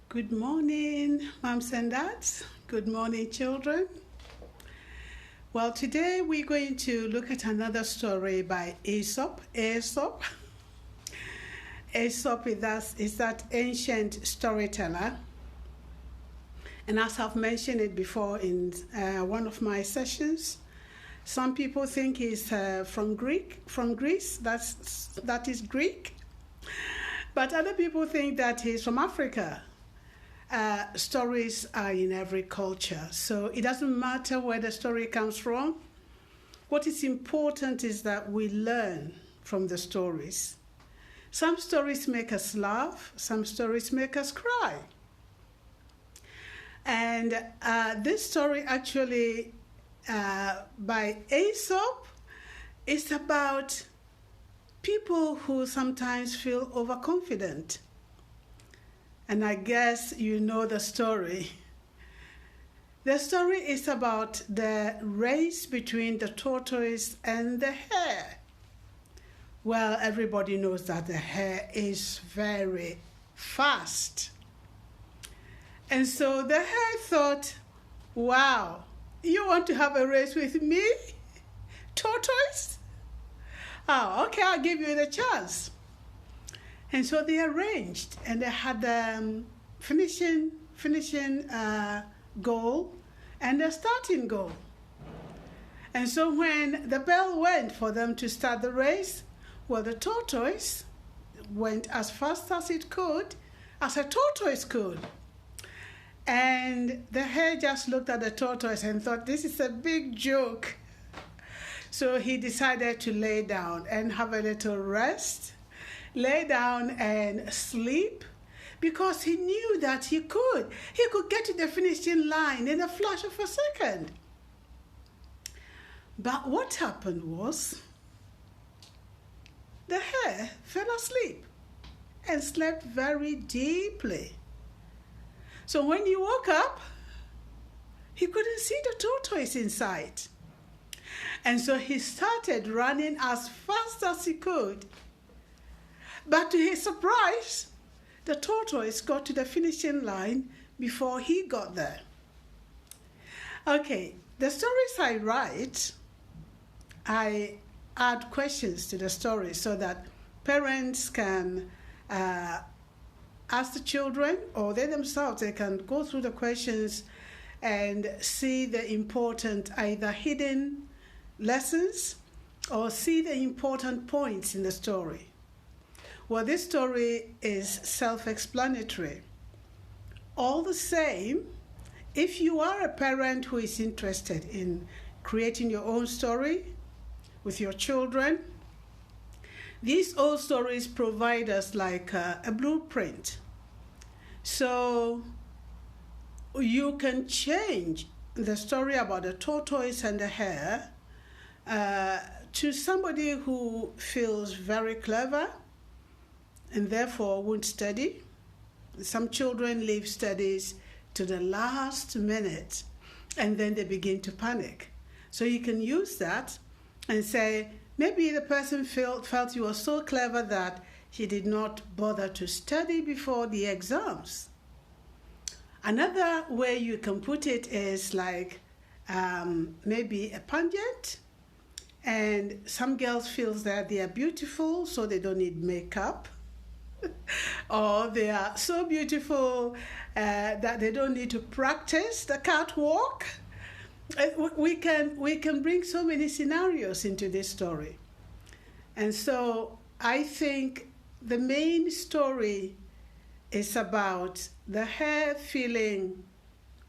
Good morning, moms and dads. Good morning, children. Well, today we're going to look at another story by Aesop. Aesop is that ancient storyteller. And as I've mentioned it before in one of my sessions, some people think he's from Greece. That is Greek. But other people think that he's from Africa. Stories are in every culture, so it doesn't matter where the story comes from. What is important is that we learn from the stories. Some stories make us laugh, some stories make us cry. And this story actually by Aesop is about people who sometimes feel overconfident. And I guess you know the story. The story is about the race between the tortoise and the hare. Well, everybody knows that the hare is very fast. And so the hare thought, wow, you want to have a race with me, tortoise? Oh, okay, I'll give you the chance. And so they arranged, and they had finishing goal and the starting goal. And so when the bell went for them to start the race, well, the tortoise went as fast as it could, as a tortoise could. And the hare just looked at the tortoise and thought, this is a big joke. So he decided to lay down and have a little rest. Lay down and sleep, because he knew that he could get to the finishing line in a flash of a second. But what happened was the hare fell asleep and slept very deeply. So when he woke up, he couldn't see the tortoise in sight. And so he started running as fast as he could. But to his surprise, the tortoise got to the finishing line before he got there. Okay, the stories I write, I add questions to the story so that parents can ask the children, or they themselves, they can go through the questions and see the important either hidden lessons or see the important points in the story. Well, this story is self-explanatory. All the same, if you are a parent who is interested in creating your own story with your children, these old stories provide us like a blueprint. So you can change the story about the tortoise and the hare to somebody who feels very clever and therefore won't study. Some children leave studies to the last minute and then they begin to panic. So you can use that and say, maybe the person felt you were so clever that he did not bother to study before the exams. Another way you can put it is like maybe a pageant, and some girls feel that they are beautiful so they don't need makeup. Or they are so beautiful that they don't need to practice the catwalk. We can bring so many scenarios into this story. And so I think the main story is about the hare feeling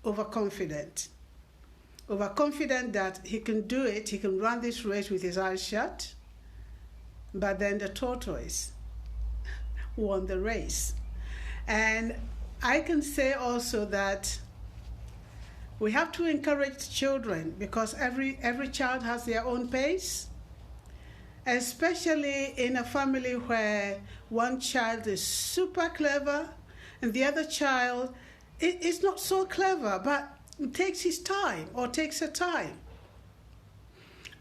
overconfident that he can do it, he can run this race with his eyes shut, but then the tortoise won the race. And I can say also that we have to encourage children, because every child has their own pace, especially in a family where one child is super clever and the other child is not so clever but takes his time or takes her time.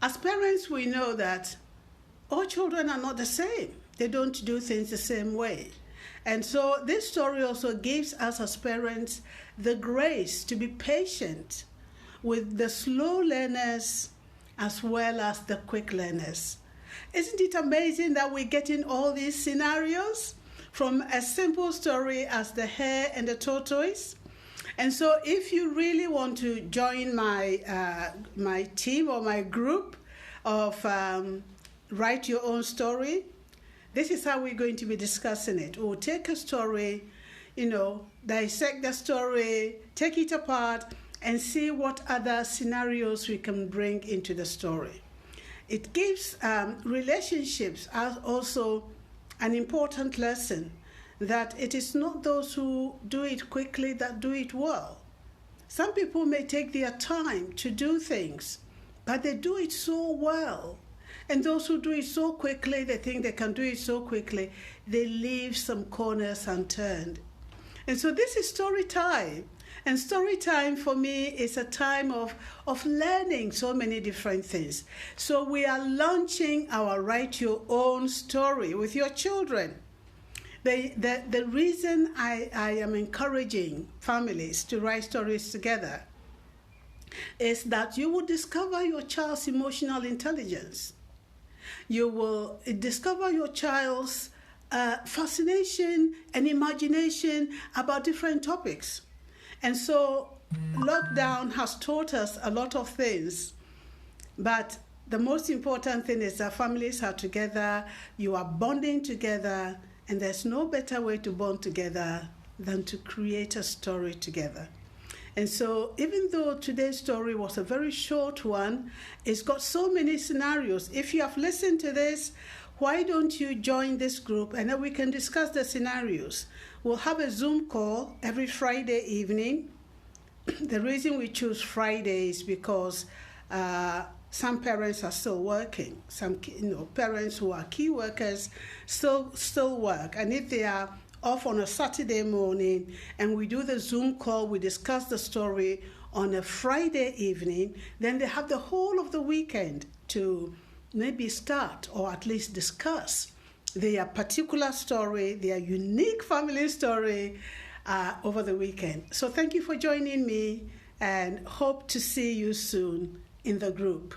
As parents, we know that all children are not the same. They don't do things the same way. And so this story also gives us as parents the grace to be patient with the slow learners as well as the quick learners. Isn't it amazing that we're getting all these scenarios from a simple story as the hare and the tortoise? And so if you really want to join my team or my group of Write Your Own Story, this is how we're going to be discussing it. We'll take a story, dissect the story, take it apart, and see what other scenarios we can bring into the story. It gives relationships as also an important lesson, that it is not those who do it quickly that do it well. Some people may take their time to do things, but they do it so well. And those who do it so quickly, they think they can do it so quickly, they leave some corners unturned. And so this is story time. And story time for me is a time of learning so many different things. So we are launching our Write Your Own Story with your children. The reason I am encouraging families to write stories together is that you will discover your child's emotional intelligence. You will discover your child's fascination and imagination about different topics. And so lockdown has taught us a lot of things, but the most important thing is that families are together, you are bonding together, and there's no better way to bond together than to create a story together. And so even though today's story was a very short one, it's got so many scenarios. If you have listened to this, why don't you join this group and then we can discuss the scenarios. We'll have a Zoom call every Friday evening. The reason we choose Friday is because some parents are still working. Some parents who are key workers still work. And if they are off on a Saturday morning and we do the Zoom call, we discuss the story on a Friday evening, then they have the whole of the weekend to maybe start or at least discuss their particular story, their unique family story over the weekend. So thank you for joining me and hope to see you soon in the group.